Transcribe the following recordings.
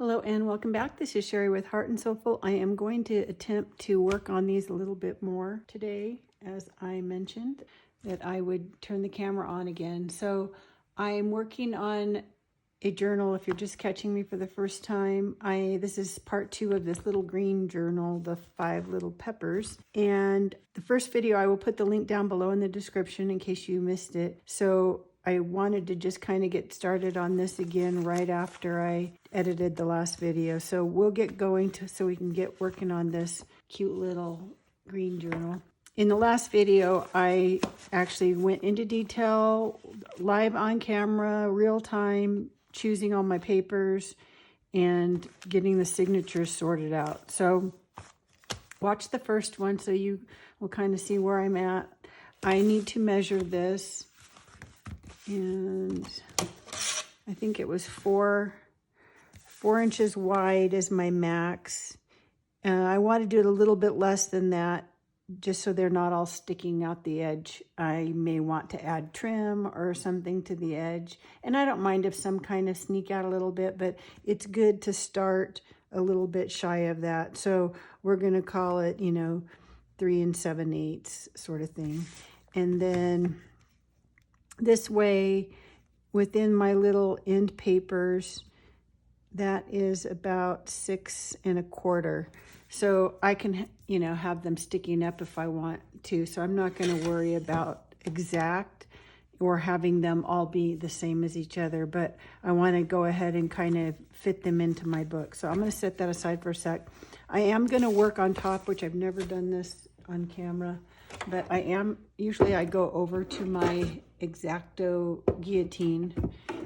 Hello and welcome back. This is Sherry with Heart and Soulful. I am going to attempt to work on these a little bit more today, as I mentioned that I would turn the camera on again. So I'm working on a journal. If you're just catching me for the first time, this is part 2 of this little green journal, the 5 little peppers. And the first video, I will put the link down below in the description in case you missed it. So I wanted to just kind of get started on this again right after I edited the last video. So we'll get going so we can get working on this cute little green journal. In the last video, I actually went into detail, live on camera, real time, choosing all my papers and getting the signatures sorted out. So watch the first one so you will kind of see where I'm at. I need to measure this. And I think it was four inches wide is my max. I want to do it a little bit less than that, just so they're not all sticking out the edge. I may want to add trim or something to the edge. And I don't mind if some kind of sneak out a little bit, but it's good to start a little bit shy of that. So we're going to call it, 3 7/8 sort of thing. And then this way, within my little end papers, that is about 6 1/4. So I can, have them sticking up if I want to. So I'm not going to worry about exact or having them all be the same as each other, but I want to go ahead and kind of fit them into my book. So I'm going to set that aside for a sec. I am going to work on top, which I've never done this on camera, but usually I go over to my X-Acto guillotine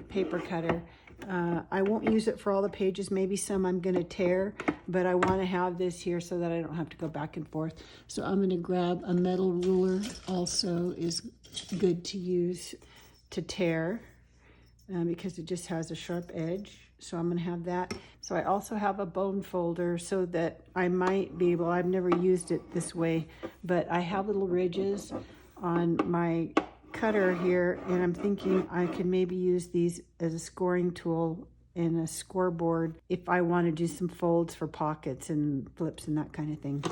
paper cutter. I won't use it for all the pages. Maybe some I'm going to tear, but I want to have this here so that I don't have to go back and forth. So I'm going to grab a metal ruler. Also is good to use to tear because it just has a sharp edge. So I'm going to have that. So I also have a bone folder so that I might be able, I've never used it this way, but I have little ridges on my cutter here, and I'm thinking I can maybe use these as a scoring tool and a scoreboard if I want to do some folds for pockets and flips and that kind of thing.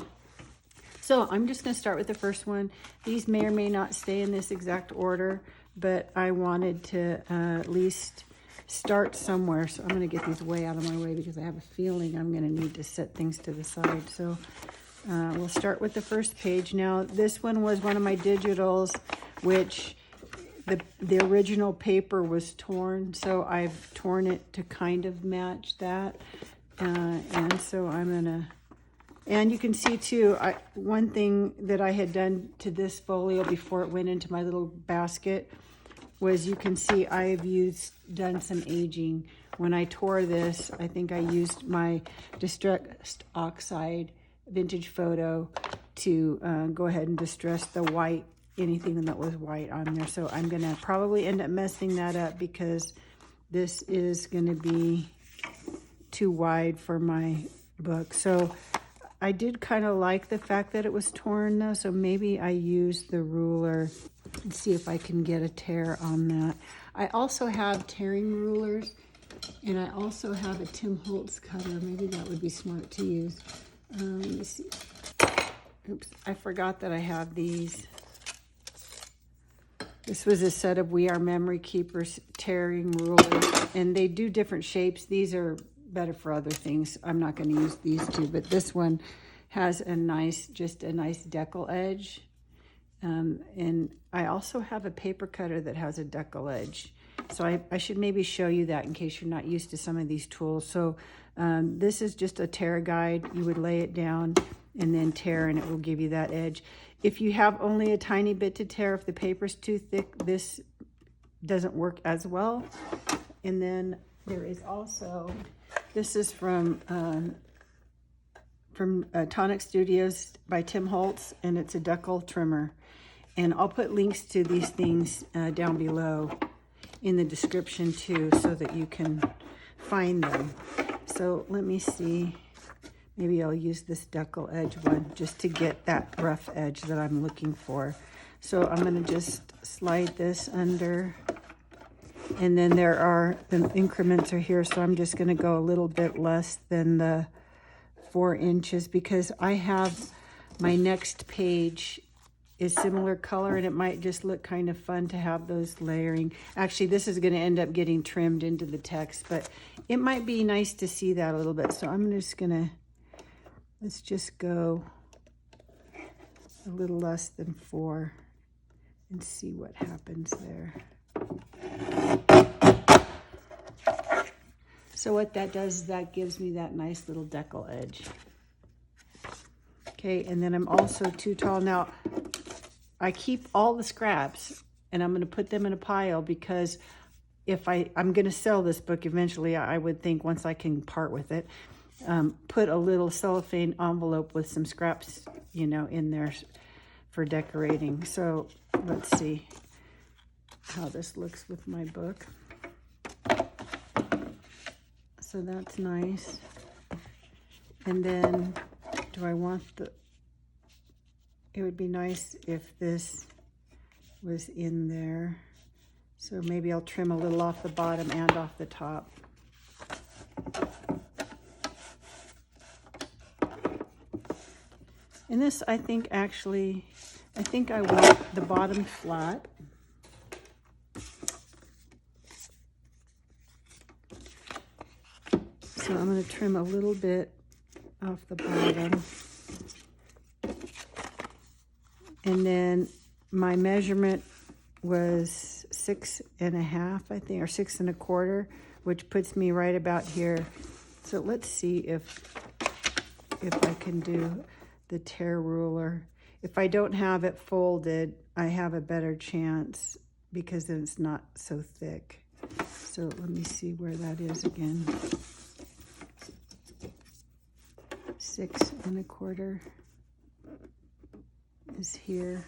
So I'm just going to start with the first one. These may or may not stay in this exact order, but I wanted to at least start somewhere. So I'm going to get these way out of my way because I have a feeling I'm going to need to set things to the side. So we'll start with the first page. Now, this one was one of my digitals, which the original paper was torn, so I've torn it to kind of match that. And so I'm gonna, and you can see too, one thing that I had done to this folio before it went into my little basket was, you can see I've done some aging. When I tore this, I think I used my distressed oxide vintage photo to go ahead and distress the white, anything that was white on there. So I'm gonna probably end up messing that up because this is gonna be too wide for my book. So I did kind of like the fact that it was torn though, so maybe I use the ruler and see if I can get a tear on that. I also have tearing rulers, and I also have a Tim Holtz cutter. Maybe that would be smart to use. Let me see. Oops, I forgot that I have these. This was a set of We Are Memory Keepers tearing rulers, and they do different shapes. These are better for other things. I'm not going to use these two, but this one has just a nice deckle edge. And I also have a paper cutter that has a deckle edge. So I should maybe show you that in case you're not used to some of these tools. So this is just a tear guide. You would lay it down and then tear, and it will give you that edge. If you have only a tiny bit to tear, if the paper's too thick, this doesn't work as well. And then there is also, this is from Tonic Studios by Tim Holtz, and it's a deckle trimmer. And I'll put links to these things down below in the description too, so that you can find them. So let me see. Maybe I'll use this deckle edge one just to get that rough edge that I'm looking for. So I'm going to just slide this under And then the increments are here, so I'm just gonna go a little bit less than the 4 inches because I have my next page is similar color and it might just look kind of fun to have those layering. Actually, this is gonna end up getting trimmed into the text, but it might be nice to see that a little bit. So I'm just gonna, let's just go a little less than 4 and see what happens there. So what that does is that gives me that nice little deckle edge. Okay, and then I'm also too tall. Now, I keep all the scraps and I'm gonna put them in a pile because if I'm gonna sell this book eventually, I would think once I can part with it, put a little cellophane envelope with some scraps, you know, in there for decorating. So let's see how this looks with my book. So that's nice. And then do I want it would be nice if this was in there. So maybe I'll trim a little off the bottom and off the top. And this, I think I want the bottom flat. So I'm going to trim a little bit off the bottom. And then my measurement was 6.5, I think, or 6 1/4, which puts me right about here. So let's see if I can do the tear ruler. If I don't have it folded, I have a better chance because then it's not so thick. So let me see where that is again. 6 1/4 is here.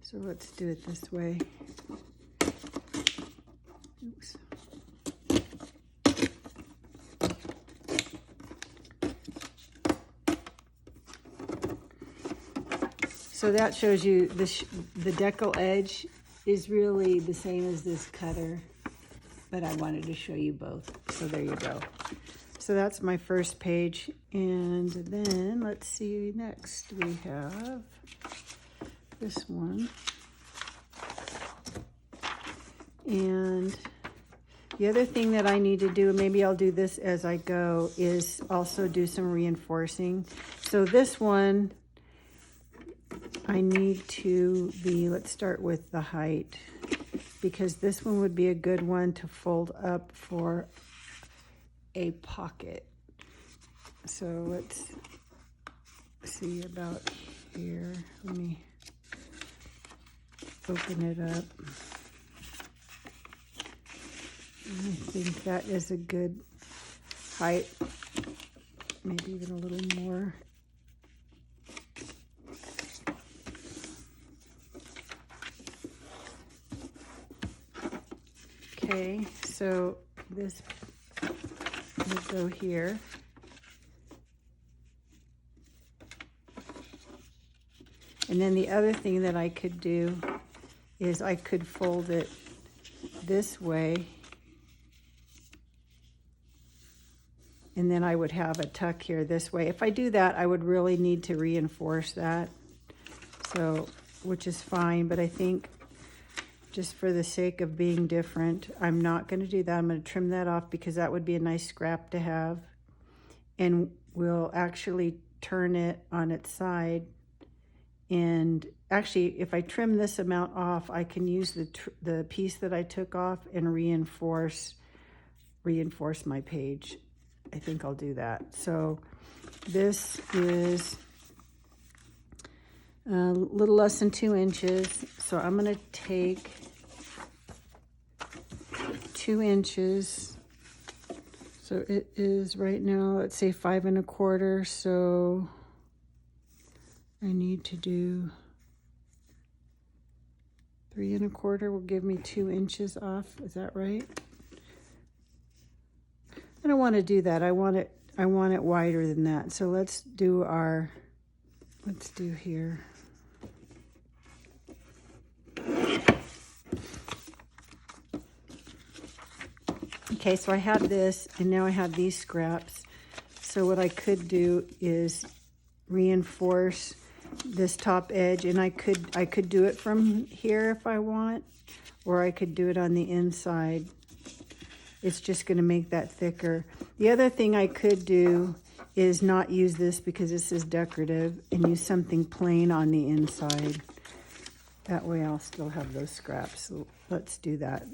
So let's do it this way. Oops. So that shows you the deckle edge is really the same as this cutter, but I wanted to show you both. So there you go. So that's my first page. And then let's see, next we have this one. And the other thing that I need to do, maybe I'll do this as I go, is also do some reinforcing. So this one, I need to be, let's start with the height, because this one would be a good one to fold up for a pocket. So let's see about here. Let me open it up. I think that is a good height, maybe even a little more. Okay, so this will go here. And then the other thing that I could do is I could fold it this way, and then I would have a tuck here this way. If I do that, I would really need to reinforce that, so, which is fine, but I think just for the sake of being different, I'm not going to do that. I'm going to trim that off because that would be a nice scrap to have. And we'll actually turn it on its side. And actually, if I trim this amount off, I can use the piece that I took off and reinforce my page. I think I'll do that. So this is a little less than 2 inches. So I'm going to take 2 inches. So it is right now, let's say 5 1/4. So I need to do 3 1/4 will give me 2 inches off. Is that right? I don't want to do that. I want it wider than that. So let's do here. Okay, so I have this, and now I have these scraps. So what I could do is reinforce this top edge, and I could do it from here if I want, or I could do it on the inside. It's just going to make that thicker. The other thing I could do is not use this because this is decorative, and use something plain on the inside. That way I'll still have those scraps. So let's do that.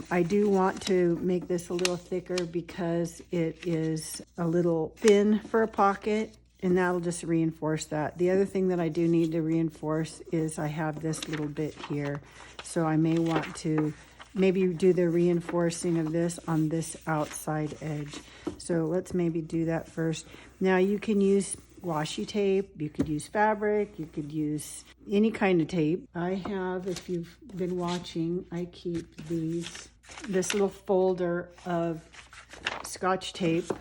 I do want to make this a little thicker because it is a little thin for a pocket, and that'll just reinforce that. The other thing that I do need to reinforce is I have this little bit here. So I may want to maybe do the reinforcing of this on this outside edge. So let's maybe do that first. Now you can use washi tape, you could use fabric, you could use any kind of tape. I have, if you've been watching, I keep this little folder of Scotch tape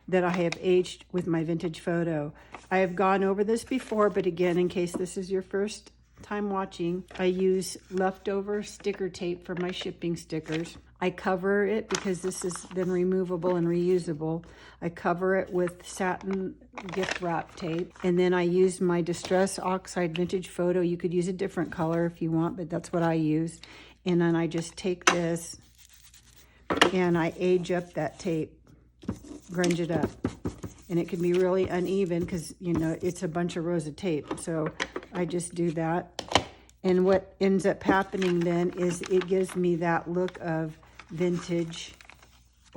that I have aged with my vintage photo. I have gone over this before, but again, in case this is your first time watching, I use leftover sticker tape for my shipping stickers. I cover it because this has been removable and reusable. I cover it with satin gift wrap tape, and then I use my Distress Oxide Vintage Photo. You could use a different color if you want, but that's what I use. And then I just take this and I age up that tape, grunge it up. And it can be really uneven because, you know, it's a bunch of rows of tape. So I just do that. And what ends up happening then is it gives me that look of vintage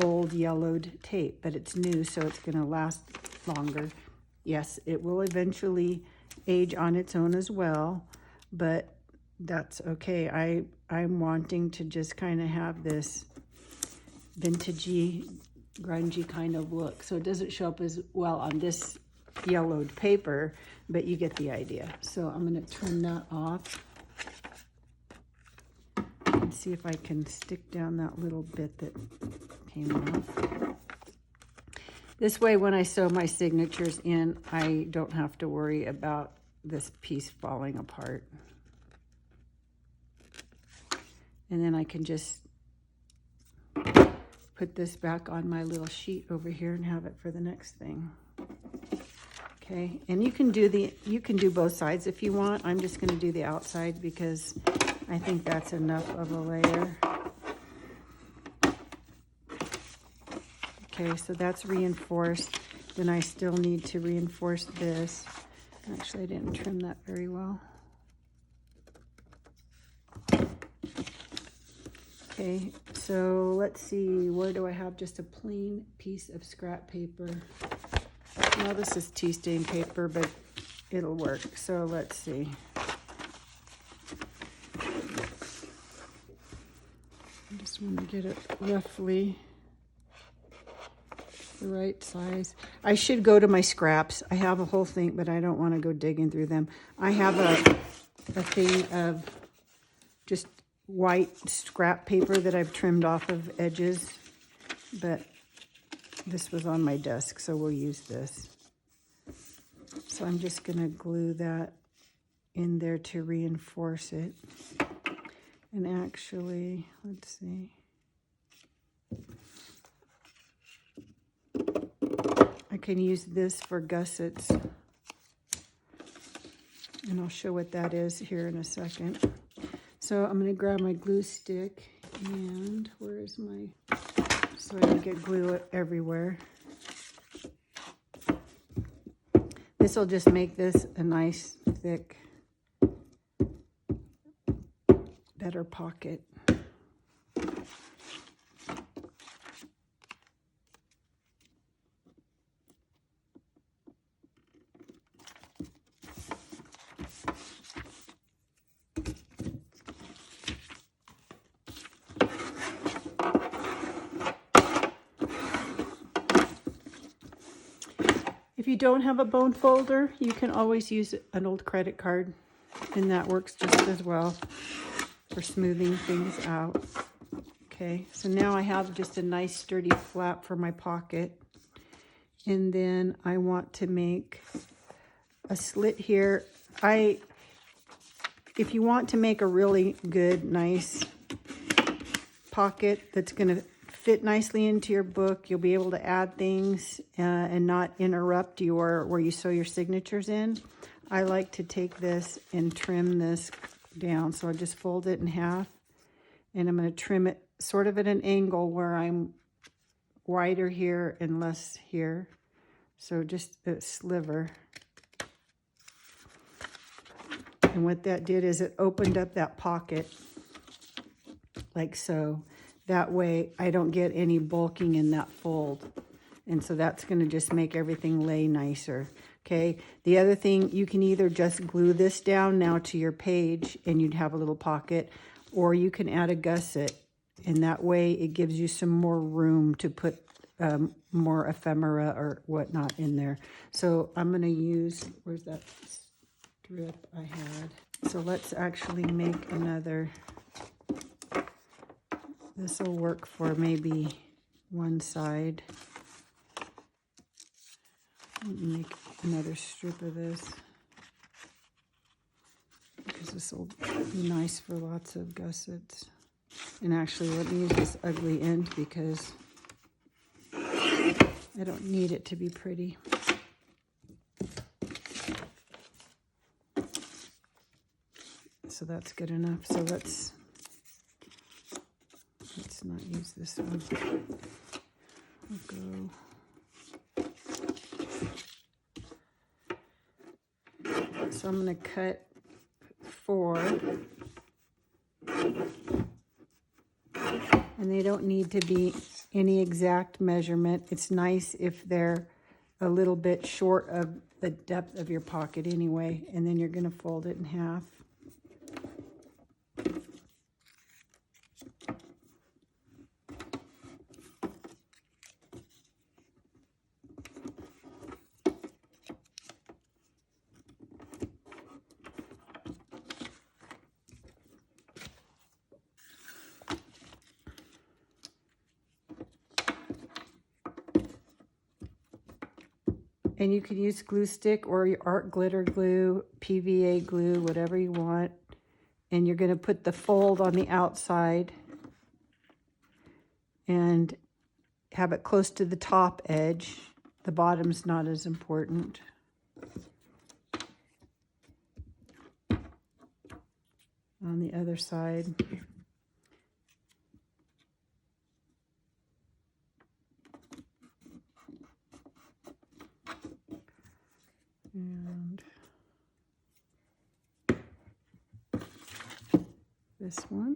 old yellowed tape, but it's new, so it's going to last longer. Yes, it will eventually age on its own as well, but that's okay. I'm wanting to just kind of have this vintagey, grungy kind of look. So it doesn't show up as well on this yellowed paper, but you get the idea. So I'm going to turn that off and see if I can stick down that little bit that came off. This way, when I sew my signatures in, I don't have to worry about this piece falling apart. And then I can just put this back on my little sheet over here and have it for the next thing. Okay, and you can do both sides if you want. I'm just going to do the outside because I think that's enough of a layer. Okay, so that's reinforced. Then I still need to reinforce this. Actually, I didn't trim that very well. Okay, so let's see, where do I have just a plain piece of scrap paper? Well, this is tea stain paper, but it'll work. So let's see. I just want to get it roughly the right size. I should go to my scraps. I have a whole thing, but I don't want to go digging through them. I have a thing of just white scrap paper that I've trimmed off of edges, but this was on my desk, so we'll use this. So I'm just going to glue that in there to reinforce it. And actually, let's see. I can use this for gussets. And I'll show what that is here in a second. So I'm going to grab my glue stick, and where is my, so I don't get glue everywhere. This will just make this a nice, thick, better pocket. If you don't have a bone folder, you can always use an old credit card, and that works just as well for smoothing things out. Okay, so now I have just a nice sturdy flap for my pocket, and then I want to make a slit here. If you want to make a really good, nice pocket that's going to fit nicely into your book. You'll be able to add things and not interrupt where you sew your signatures in. I like to take this and trim this down. So I just fold it in half, and I'm going to trim it sort of at an angle where I'm wider here and less here. So just a sliver. And what that did is it opened up that pocket like so. That way I don't get any bulking in that fold. And so that's going to just make everything lay nicer. Okay. The other thing, you can either just glue this down now to your page and you'd have a little pocket, or you can add a gusset. And that way it gives you some more room to put more ephemera or whatnot in there. So I'm going to use, where's that strip I had? So let's actually make another. This will work for maybe one side. Make another strip of this, because this will be nice for lots of gussets. And actually, let me use this ugly end because I don't need it to be pretty. So that's good enough. So let's not use this one. We'll go. So I'm going to cut 4. And they don't need to be any exact measurement. It's nice if they're a little bit short of the depth of your pocket anyway. And then you're going to fold it in half. And you can use glue stick or your art glitter glue, PVA glue, whatever you want. And you're going to put the fold on the outside and have it close to the top edge. The bottom's not as important. On the other side. And this one.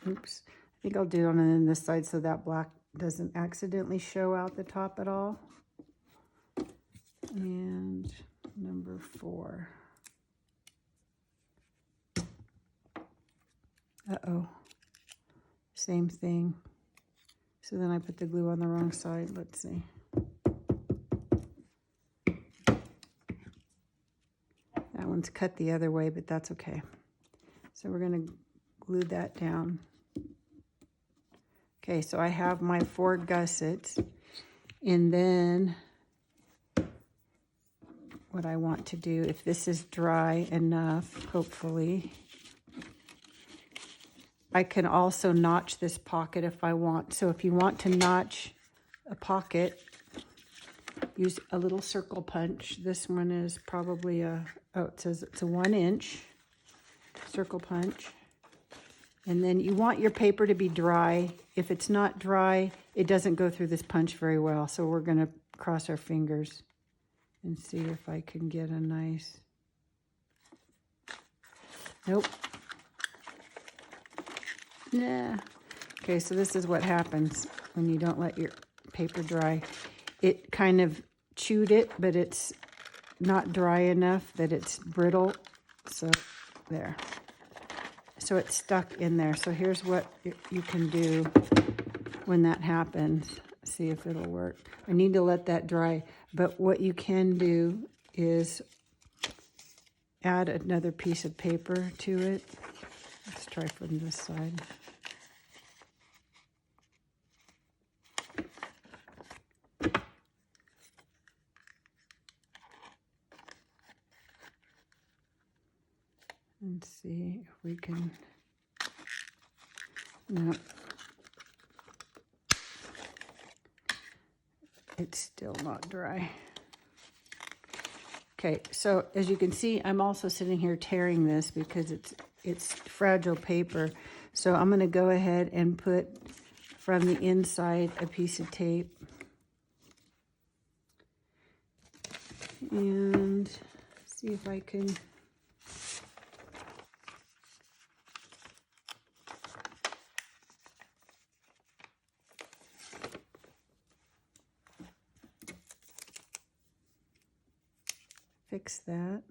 Oops. I think I'll do it on this side so that black doesn't accidentally show out the top at all. And number 4. Uh-oh. Same thing. So then I put the glue on the wrong side. Let's see. That one's cut the other way, but that's okay. So we're going to glue that down. Okay, so I have my 4 gussets. And then what I want to do, if this is dry enough, hopefully, I can also notch this pocket if I want. So if you want to notch a pocket, use a little circle punch. This one is probably it says it's a 1-inch circle punch. And then you want your paper to be dry. If it's not dry, it doesn't go through this punch very well. So we're going to cross our fingers and see if I can get a nice... Nope. Nah. Okay, so this is what happens when you don't let your paper dry. It kind of chewed it, but it's not dry enough that it's brittle. So there. So it's stuck in there. So here's what you can do when that happens. See if it'll work. I need to let that dry. But what you can do is add another piece of paper to it. Let's try from this side. And see if we can... No. It's still not dry. Okay, so as you can see, I'm also sitting here tearing this because it's fragile paper. So I'm going to go ahead and put from the inside a piece of tape. And see if I can fix that.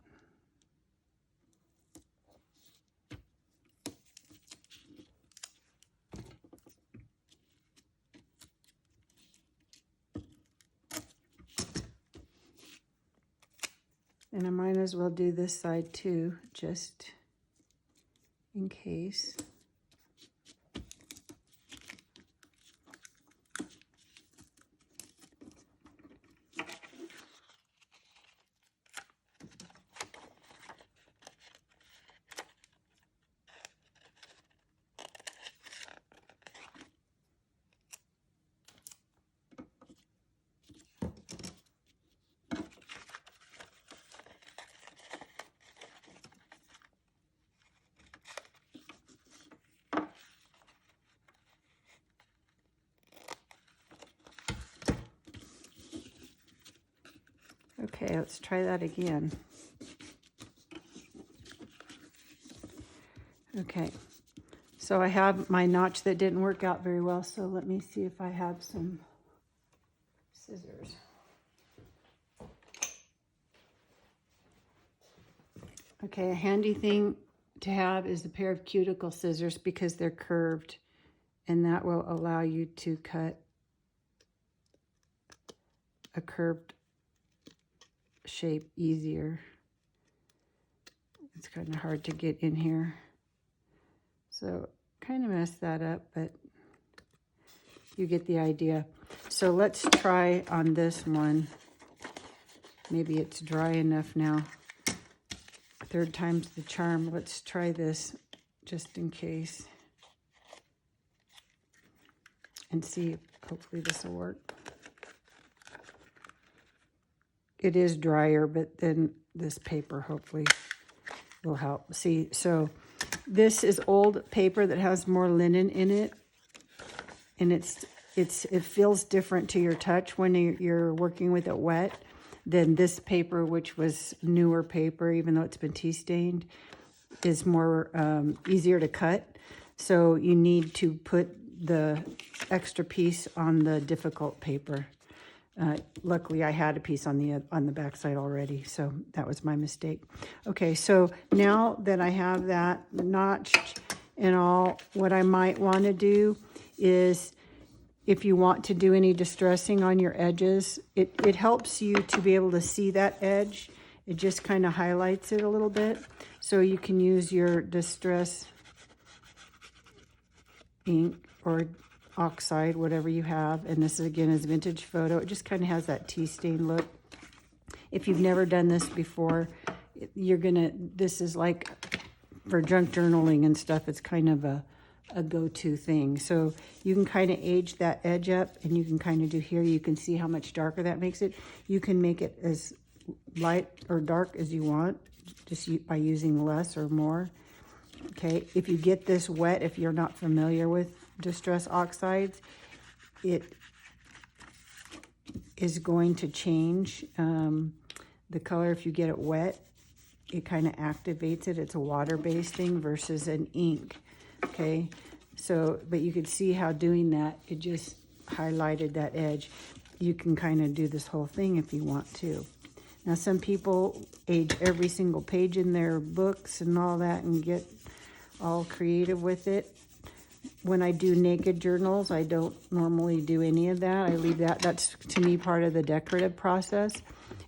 And I might as well do this side too, just in case. Okay, let's try that again. Okay, so I have my notch that didn't work out very well, so let me see if I have some scissors. Okay, a handy thing to have is a pair of cuticle scissors because they're curved, and that will allow you to cut a curved shape easier. It's kind of hard to get in here, so kind of messed that up, but you get the idea. So let's try on this one. Maybe it's dry enough now. Third time's the charm. Let's try this just in case and see. Hopefully this will work. It is drier, but then this paper hopefully will help. See, so this is old paper that has more linen in it, and it feels different to your touch when you're working with it wet than this paper, which was newer paper, even though it's been tea stained, is more easier to cut. So you need to put the extra piece on the difficult paper. Luckily, I had a piece on the back side already, so that was my mistake. Okay, so now that I have that notched and all, what I might want to do is, if you want to do any distressing on your edges, it helps you to be able to see that edge. It just kind of highlights it a little bit. So you can use your distress ink or oxide, whatever you have. And this, again, is vintage photo. It just kind of has that tea stain look. If you've never done this before, this is like for junk journaling and stuff, it's kind of a go-to thing. So you can kind of age that edge up, and you can kind of do here. You can see how much darker that makes it. You can make it as light or dark as you want, just by using less or more. Okay, if you get this wet, if you're not familiar with distress oxides, it is going to change the color. If you get it wet, it kind of activates it. It's a water-based thing versus an ink. Okay, so, but you could see how doing that, it just highlighted that edge. You can kind of do this whole thing if you want to. Now, some people age every single page in their books and all that and get all creative with it. When I do naked journals, I don't normally do any of that. I leave that. That's, to me, part of the decorative process,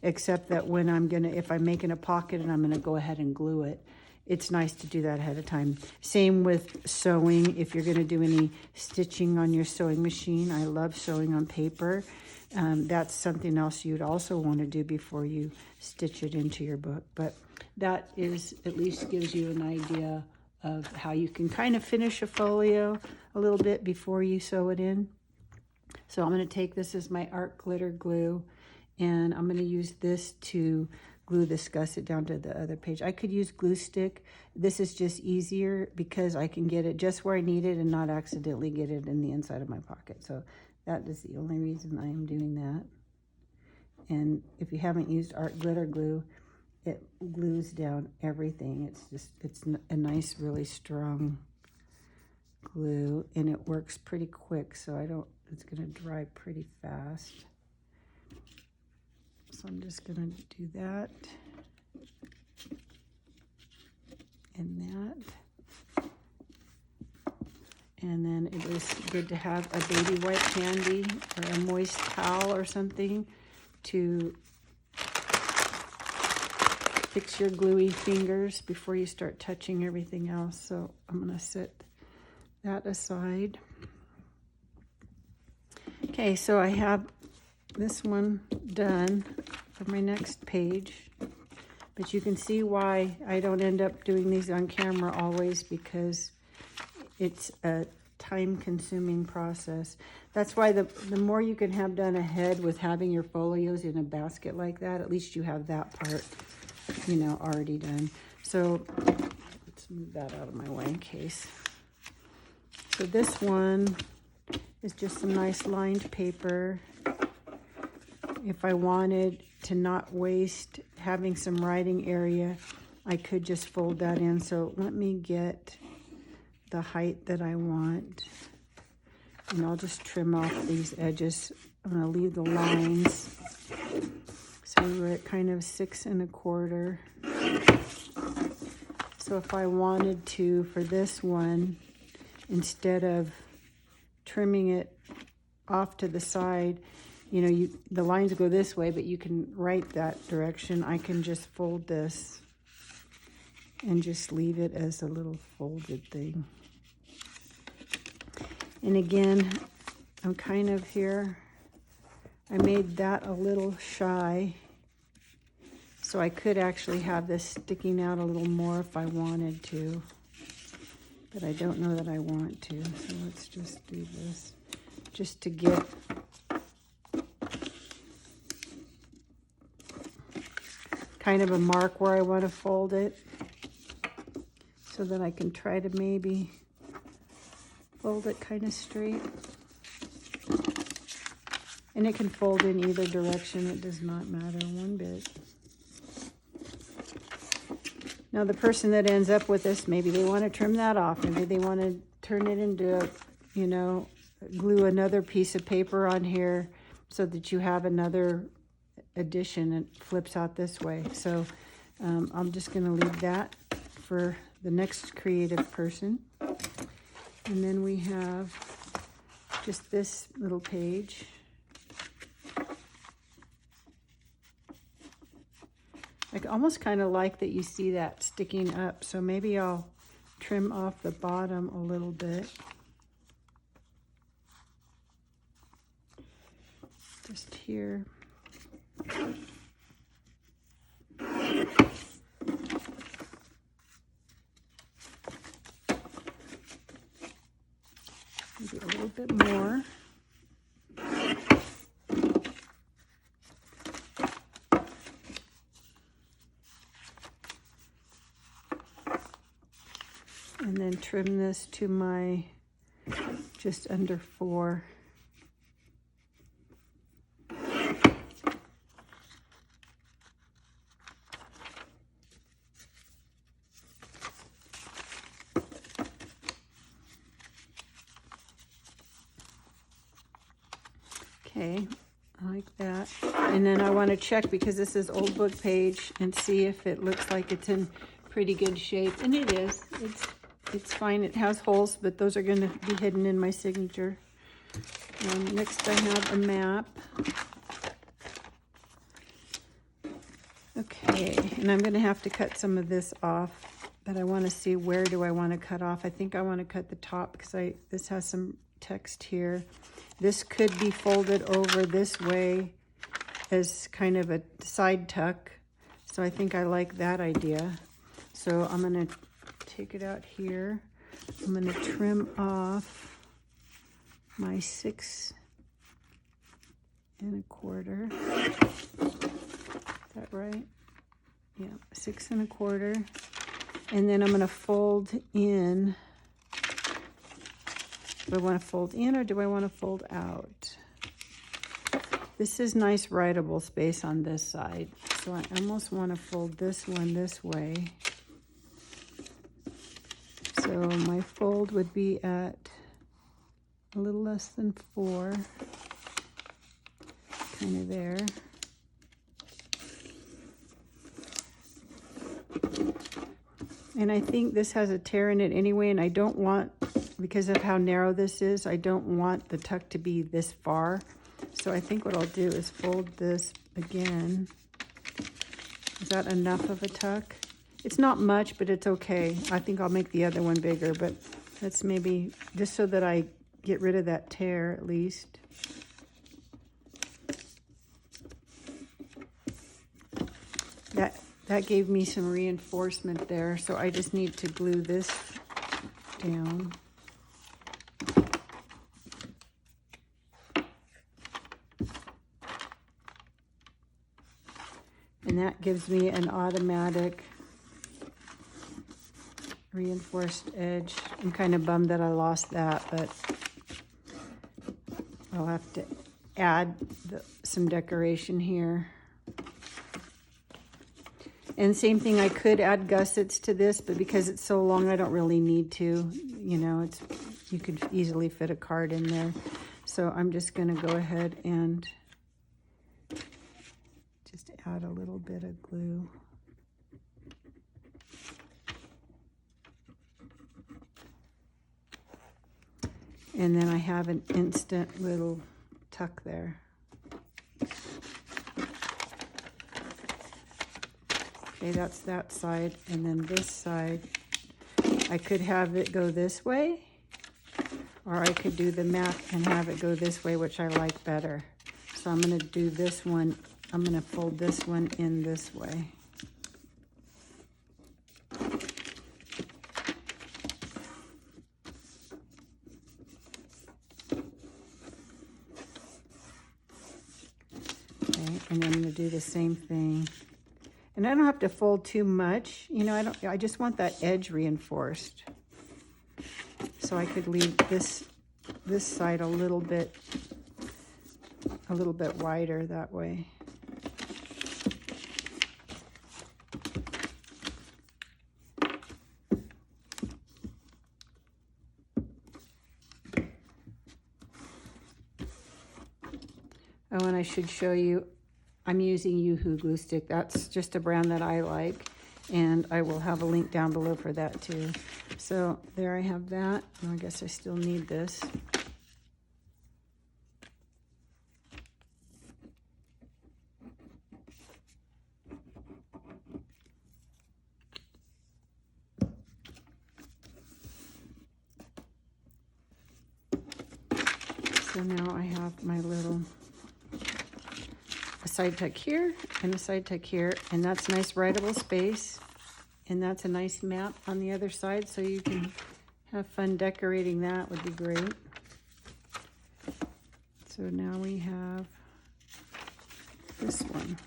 except that when if I'm making a pocket and I'm going to go ahead and glue it, it's nice to do that ahead of time. Same with sewing. If you're going to do any stitching on your sewing machine, I love sewing on paper. That's something else you'd also want to do before you stitch it into your book. But that is, at least gives you an idea of how you can kind of finish a folio a little bit before you sew it in. So I'm going to take this as my art glitter glue, and I'm going to use this to glue this gusset down to the other page. I could use glue stick. This is just easier because I can get it just where I need it and not accidentally get it in the inside of my pocket. So that is the only reason I am doing that. And if you haven't used art glitter glue, it glues down everything. It's a nice, really strong glue, and it works pretty quick, so it's gonna dry pretty fast. So I'm just gonna do that and that. And then it is good to have a baby wipe handy or a moist towel or something to fix your gluey fingers before you start touching everything else. So I'm gonna set that aside. Okay, so I have this one done for my next page, but you can see why I don't end up doing these on camera always, because it's a time-consuming process. That's why the more you can have done ahead with having your folios in a basket like that, at least you have that part, you know, already done. So let's move that out of my way in case. So this one is just some nice lined paper. If I wanted to not waste having some writing area, I could just fold that in. So let me get the height that I want, and I'll just trim off these edges. I'm gonna leave the lines. So we're at kind of 6 1/4. So if I wanted to, for this one, instead of trimming it off to the side, you know, the lines go this way, but you can write that direction. I can just fold this and just leave it as a little folded thing. And again, I'm kind of here, I made that a little shy, so I could actually have this sticking out a little more if I wanted to, but I don't know that I want to. So let's just do this just to get kind of a mark where I want to fold it, so that I can try to maybe fold it kind of straight. And it can fold in either direction. It does not matter one bit. Now the person that ends up with this, maybe they want to trim that off. Maybe they want to turn it into, you know, glue another piece of paper on here so that you have another addition and it flips out this way. So I'm just going to leave that for the next creative person. And then we have just this little page. I almost kind of like that you see that sticking up, so maybe I'll trim off the bottom a little bit. Just here. Maybe a little bit more. And then trim this to my just under 4. Okay, I like that. And then I want to check, because this is old book page, and see if it looks like it's in pretty good shape. And it is. It's fine. It has holes, but those are going to be hidden in my signature. Next I have a map. Okay, and I'm going to have to cut some of this off, but I want to see, where do I want to cut off? I think I want to cut the top, because this has some text here. This could be folded over this way as kind of a side tuck. So I think I like that idea. So I'm going to take it out here. I'm going to trim off my 6 1/4. Is that right? Yeah, 6 1/4. And then I'm going to fold in. Do I want to fold in or do I want to fold out? This is nice writable space on this side. So I almost want to fold this one this way. So my fold would be at a little less than 4. Kind of there. And I think this has a tear in it anyway, and I don't want, because of how narrow this is, I don't want the tuck to be this far. So I think what I'll do is fold this again. Is that enough of a tuck? It's not much, but it's okay. I think I'll make the other one bigger, but let's maybe, just so that I get rid of that tear at least. That gave me some reinforcement there, so I just need to glue this down. And that gives me an automatic reinforced edge. I'm kind of bummed that I lost that, but I'll have to add some decoration here. And same thing, I could add gussets to this, but because it's so long, I don't really need to. You know, you could easily fit a card in there. So I'm just going to go ahead and just add a little bit of glue. And then I have an instant little tuck there. Okay, that's that side. And then this side, I could have it go this way, or I could do the math and have it go this way, which I like better. So I'm going to do this one. I'm going to fold this one in this way. Okay, and then I'm going to do the same thing. And I don't have to fold too much. You know, I just want that edge reinforced. So I could leave this side a little bit wider that way. Oh, and I should show you, I'm using Yoo-Hoo glue stick. That's just a brand that I like, and I will have a link down below for that too. So there I have that. I guess I still need this. So now I have my little side tuck here and a side tuck here, and that's nice writable space, and that's a nice map on the other side, so you can have fun decorating. That would be great. So now we have this one.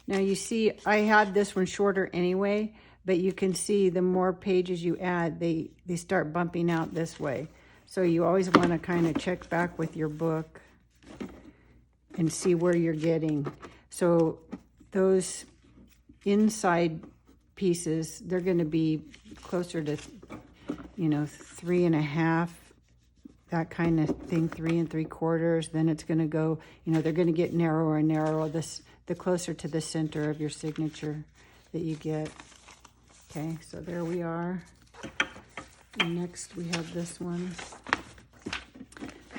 Now you see I had this one shorter anyway, but you can see the more pages you add, they start bumping out this way. So you always want to kind of check back with your book and see where you're getting. So those inside pieces, they're going to be closer to, 3.5, that kind of thing, 3 3/4. Then it's going to go, they're going to get narrower and narrower, the closer to the center of your signature that you get. Okay, so there we are. And next we have this one.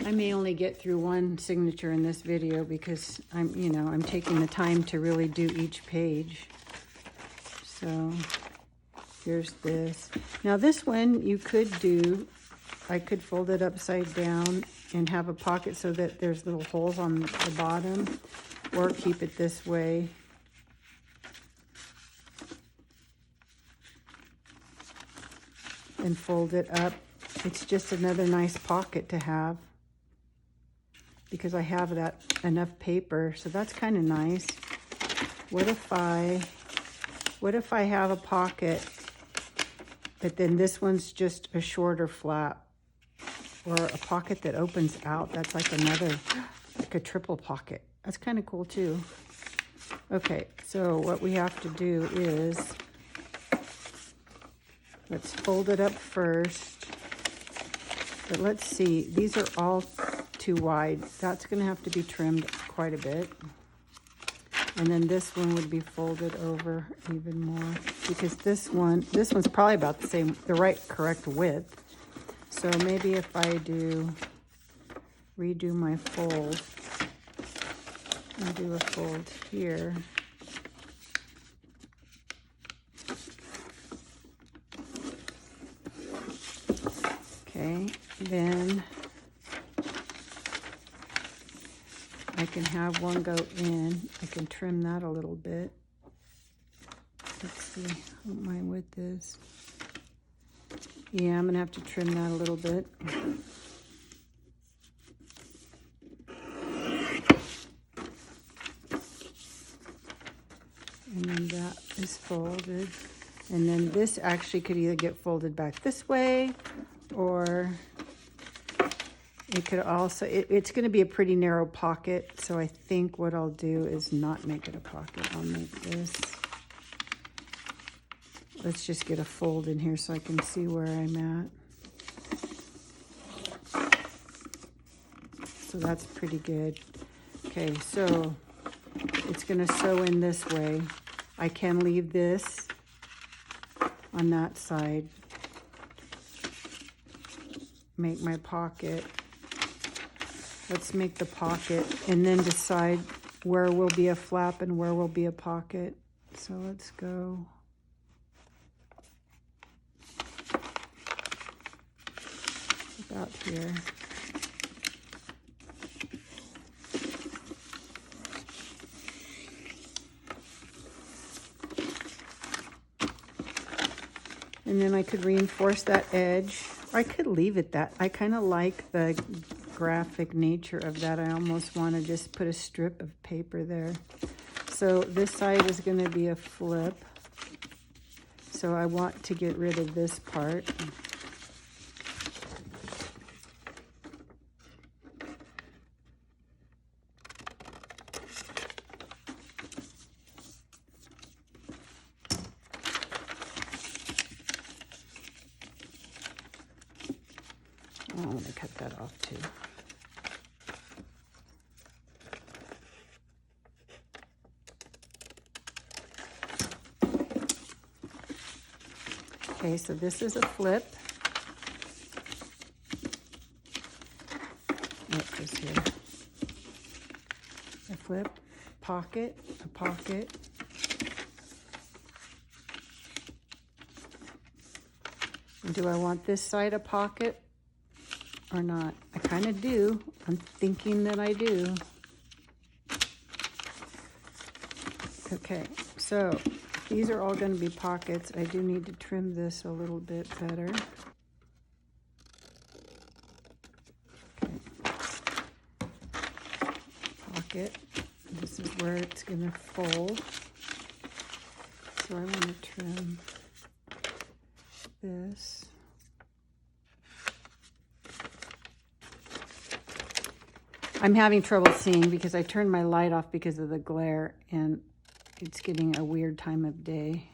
I may only get through one signature in this video because I'm taking the time to really do each page. So here's this. Now this one you could do, I could fold it upside down and have a pocket so that there's little holes on the bottom, or keep it this way. And fold it up. It's just another nice pocket to have. because I have that enough paper. So that's kind of nice. What if I have a pocket, but then this one's just a shorter flap, or a pocket that opens out? That's like another, like a triple pocket. That's kind of cool too. Okay, so what we have to do is, let's fold it up first. But let's see, these are all too wide. That's gonna have to be trimmed quite a bit. And then this one would be folded over even more, because this one's probably about the same, the right correct width. So maybe if I redo my fold and do a fold here. Okay, then I can have one go in. I can trim that a little bit. Let's see what my width is. Yeah, I'm gonna have to trim that a little bit. And then that is folded. And then this actually could either get folded back this way, or it could also, it's going to be a pretty narrow pocket. So I think what I'll do is not make it a pocket. I'll make this. Let's just get a fold in here so I can see where I'm at. So that's pretty good. Okay, so it's going to sew in this way. I can leave this on that side. Make my pocket. Let's make the pocket and then decide where will be a flap and where will be a pocket. So let's go. About here. And then I could reinforce that edge. Or I could leave it that. I kind of like the graphic nature of that. I almost want to just put a strip of paper there. So this side is going to be a flip. So I want to get rid of this part. I'm going to cut that off too. Okay, so this is a flip. What goes here? A flip, pocket, a pocket. And do I want this side a pocket or not? I kind of do. I'm thinking that I do. Okay, so these are all going to be pockets. I do need to trim this a little bit better. Okay. Pocket. This is where it's going to fold. So I want to trim this. I'm having trouble seeing because I turned my light off because of the glare, and it's getting a weird time of day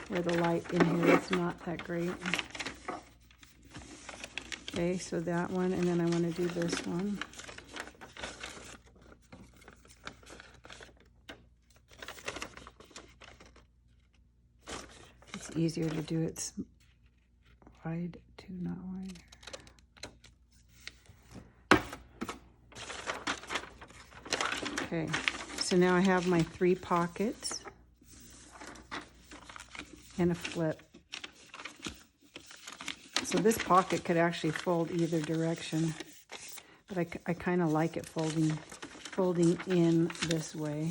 where the light in here is not that great. Okay, so that one, and then I want to do this one. It's easier to do it wide to not wide. Okay, so now I have my 3 pockets and a flip. So this pocket could actually fold either direction, but I kind of like it folding in this way.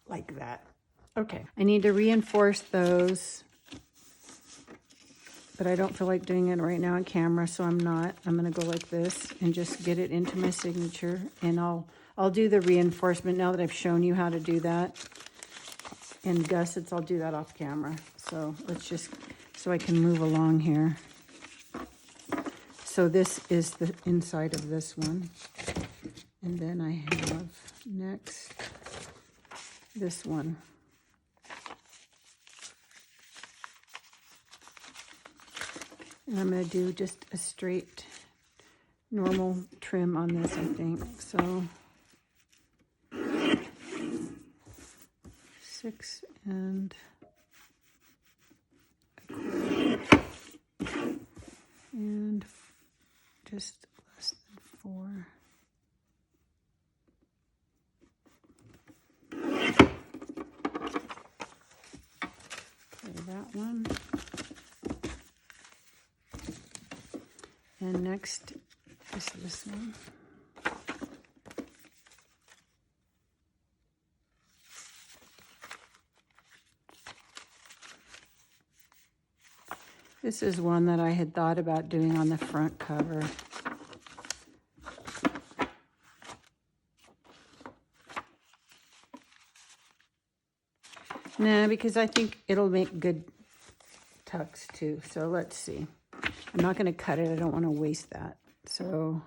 Like that. Okay, I need to reinforce those but I don't feel like doing it right now on camera, so I'm not. I'm gonna go like this and just get it into my signature, and I'll do the reinforcement now that I've shown you how to do that. And gussets, I'll do that off camera. So let's just, so I can move along here. So this is the inside of this one. And then I have next this one. And I'm going to do just a straight, normal trim on this, I think. So 6 and a quarter. And just less than 4. Okay, that one. And next is this one. This is one that I had thought about doing on the front cover. Nah, because I think it'll make good tucks too. So let's see. I'm not going to cut it. I don't want to waste that. So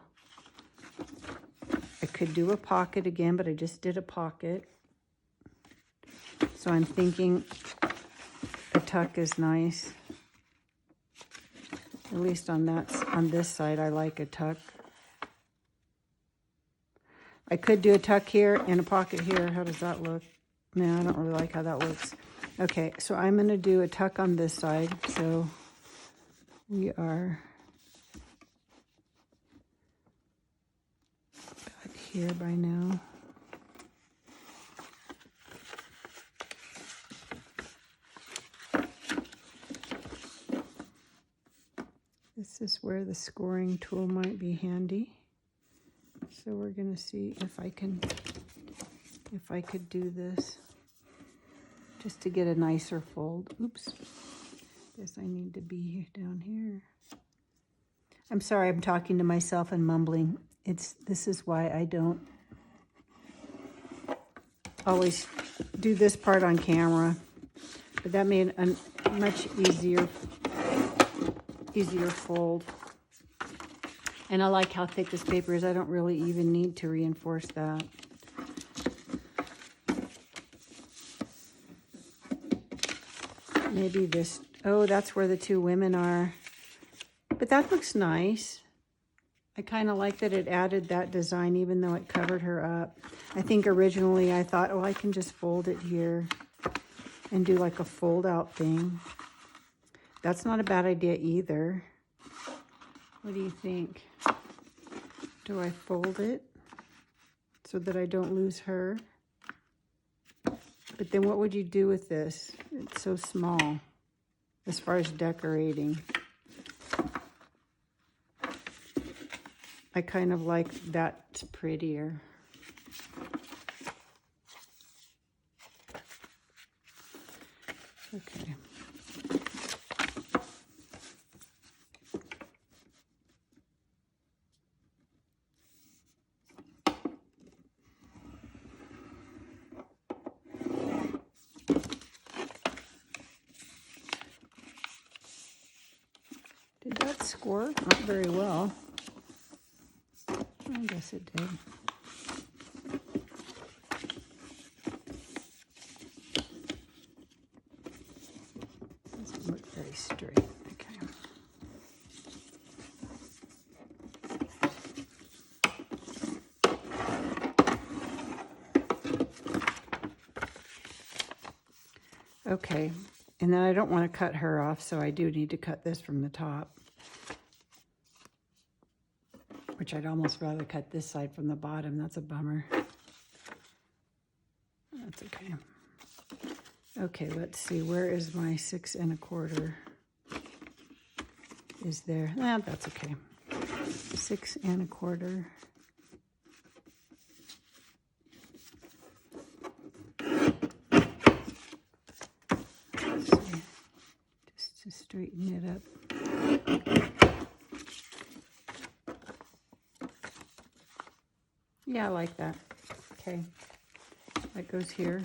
I could do a pocket again, but I just did a pocket. So I'm thinking a tuck is nice. At least on this side, I like a tuck. I could do a tuck here and a pocket here. How does that look? No, I don't really like how that looks. Okay, so I'm going to do a tuck on this side. So we are about here by now. This is where the scoring tool might be handy. So we're going to see if I could do this just to get a nicer fold. Oops. Guess I need to be down here. I'm sorry, I'm talking to myself and mumbling. This is why I don't always do this part on camera. But that made a much easier fold. And I like how thick this paper is. I don't really even need to reinforce that. Maybe this, oh, that's where the two women are. But that looks nice. I kind of like that it added that design even though it covered her up. I think originally I thought, oh, I can just fold it here and do like a fold out thing. That's not a bad idea either. What do you think? Do I fold it so that I don't lose her? But then what would you do with this? It's so small as far as decorating. I kind of like that's prettier. Okay. Did that score? Not very well. I guess it did. Doesn't look very straight. Okay. Okay, and then I don't want to cut her off, so I do need to cut this from the top. Which I'd almost rather cut this side from the bottom. That's a bummer. That's okay. Okay, let's see. Where is my 6 1/4? Is there? Ah, that's okay. 6 1/4. Let's see. Just to straighten it up. Yeah, I like that. Okay, that goes here.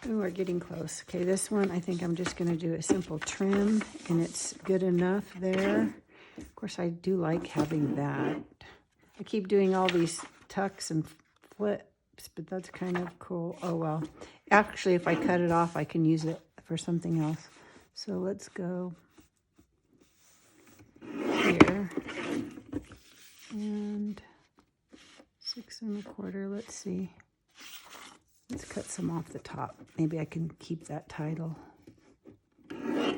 Ooh, we're getting close. Okay, this one, I think I'm just going to do a simple trim, and it's good enough there. Of course, I do like having that. I keep doing all these tucks and flips, but that's kind of cool. Oh, well. Actually, if I cut it off, I can use it for something else. So let's go here. And 6 1/4, let's see. Let's cut some off the top. Maybe I can keep that title. Okay.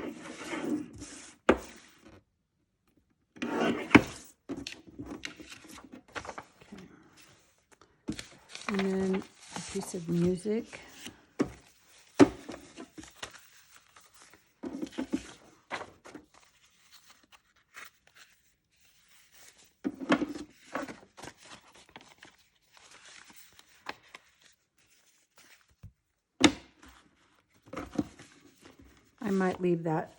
And then a piece of music. I might leave that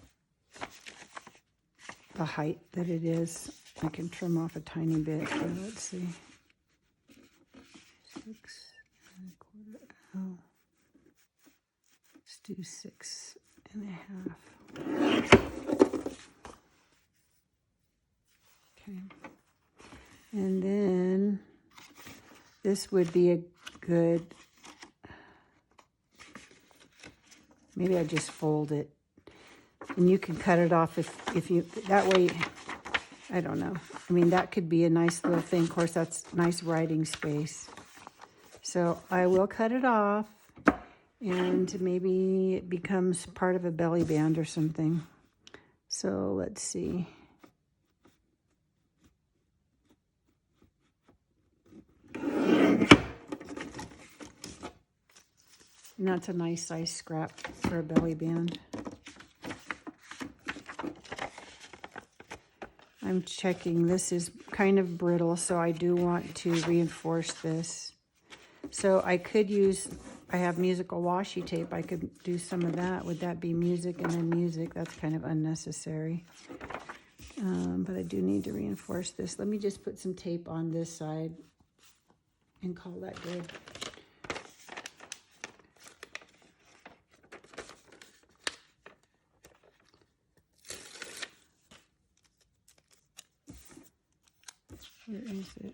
the height that it is. I can trim off a tiny bit, but let's see. 6 1/4. Oh. Let's do 6 1/2. Okay. And then this would be a good, maybe I just fold it. And you can cut it off if you, that way, I don't know. I mean, that could be a nice little thing. Of course, that's nice writing space. So I will cut it off, and maybe it becomes part of a belly band or something. So let's see. And that's a nice size scrap for a belly band. I'm checking. This is kind of brittle, so I do want to reinforce this. So I could use, I have musical washi tape. I could do some of that. Would that be music and then music? That's kind of unnecessary. But I do need to reinforce this. Let me just put some tape on this side and call that good. Where is it?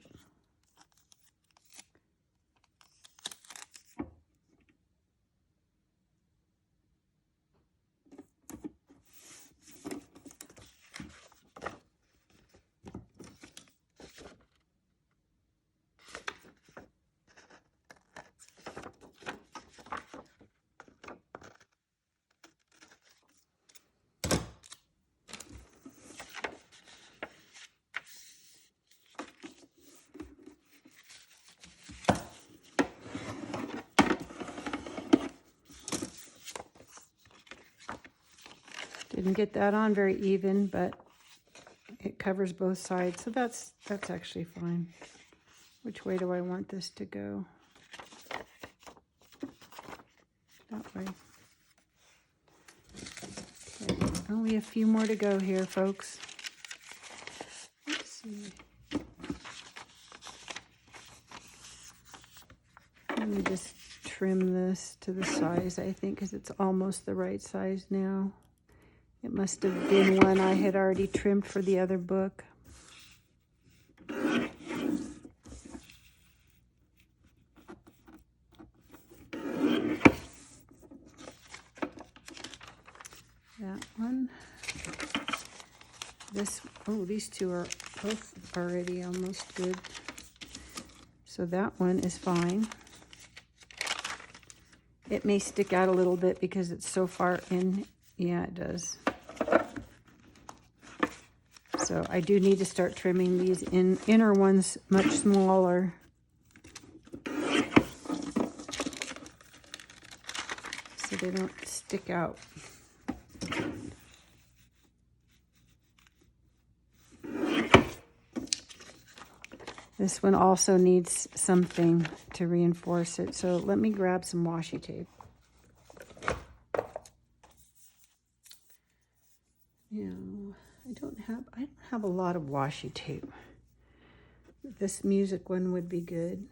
Didn't get that on very even, but it covers both sides, so that's actually fine. Which way do I want this to go? That way. Okay. Only a few more to go here, folks. Let's see. Let me just trim this to the size, I think, because it's almost the right size now. It must have been one I had already trimmed for the other book. That one. This, oh, these two are both already almost good. So that one is fine. It may stick out a little bit because it's so far in. Yeah, it does. So I do need to start trimming these inner ones much smaller. So they don't stick out. This one also needs something to reinforce it. So let me grab some washi tape. don't have a lot of washi tape. This music one would be good.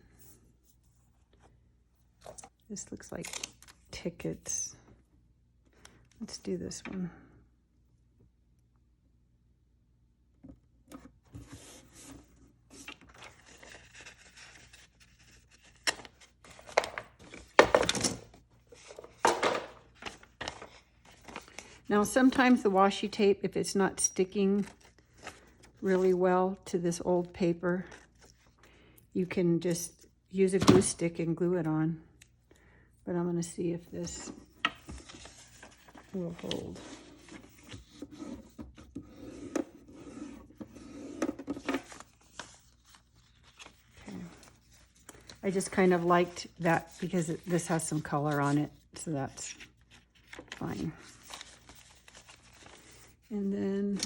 This looks like tickets. Let's do this one. Now, sometimes the washi tape, if it's not sticking really well to this old paper, you can just use a glue stick and glue it on. But I'm going to see if this will hold. Okay. I just kind of liked that because this has some color on it, so that's fine. And then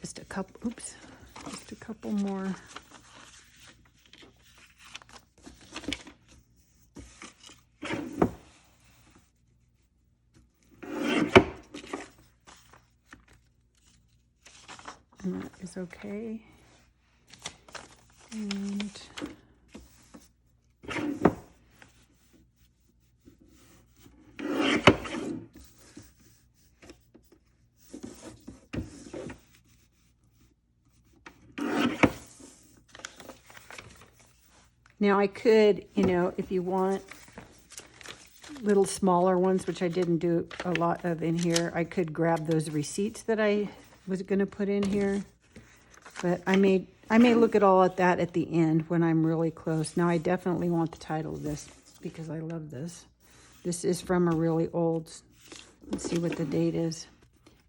just a couple more. And that is okay. And now I could, you know, if you want little smaller ones, which I didn't do a lot of in here, I could grab those receipts that I was going to put in here. But I may look at all at that at the end when I'm really close. Now I definitely want the title of this because I love this. This is from a really old, let's see what the date is,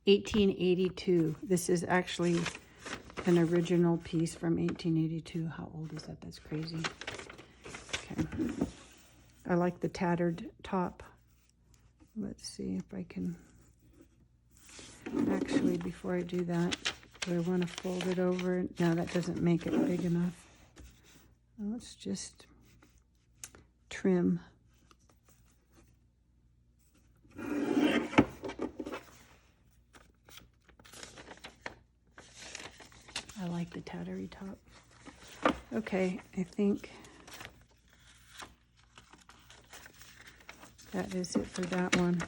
1882. This is actually an original piece from 1882. How old is that? That's crazy. Okay. I like the tattered top. Let's see if I can, actually, before I do that, do I want to fold it over? No, that doesn't make it big enough. Let's just trim. I like the tattery top. Okay, I think that is it for that one.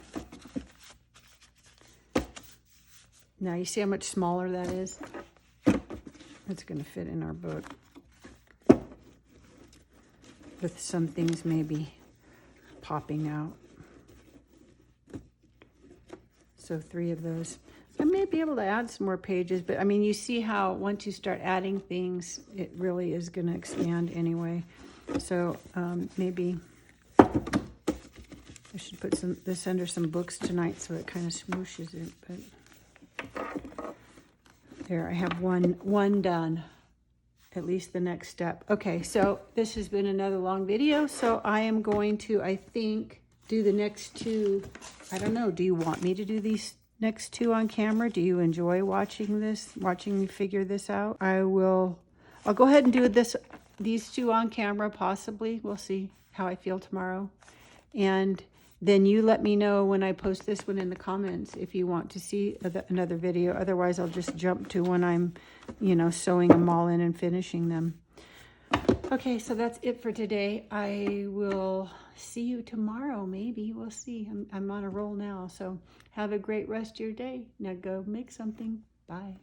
Now you see how much smaller that is? It's going to fit in our book. With some things maybe popping out. So 3 of those. I may be able to add some more pages, but I mean, you see how once you start adding things, it really is going to expand anyway. So maybe I should put this under some books tonight so it kind of smooshes it. But there, I have one done. At least the next step. Okay, so this has been another long video. So I am going to, I think, do the next 2. I don't know. Do you want me to do these next 2 on camera? Do you enjoy watching this? Watching me figure this out? I'll go ahead and do these 2 on camera, possibly. We'll see how I feel tomorrow. And then you let me know when I post this one in the comments if you want to see another video. Otherwise, I'll just jump to when I'm, you know, sewing them all in and finishing them. Okay, so that's it for today. I will see you tomorrow, maybe. We'll see. I'm on a roll now, so have a great rest of your day. Now go make something. Bye.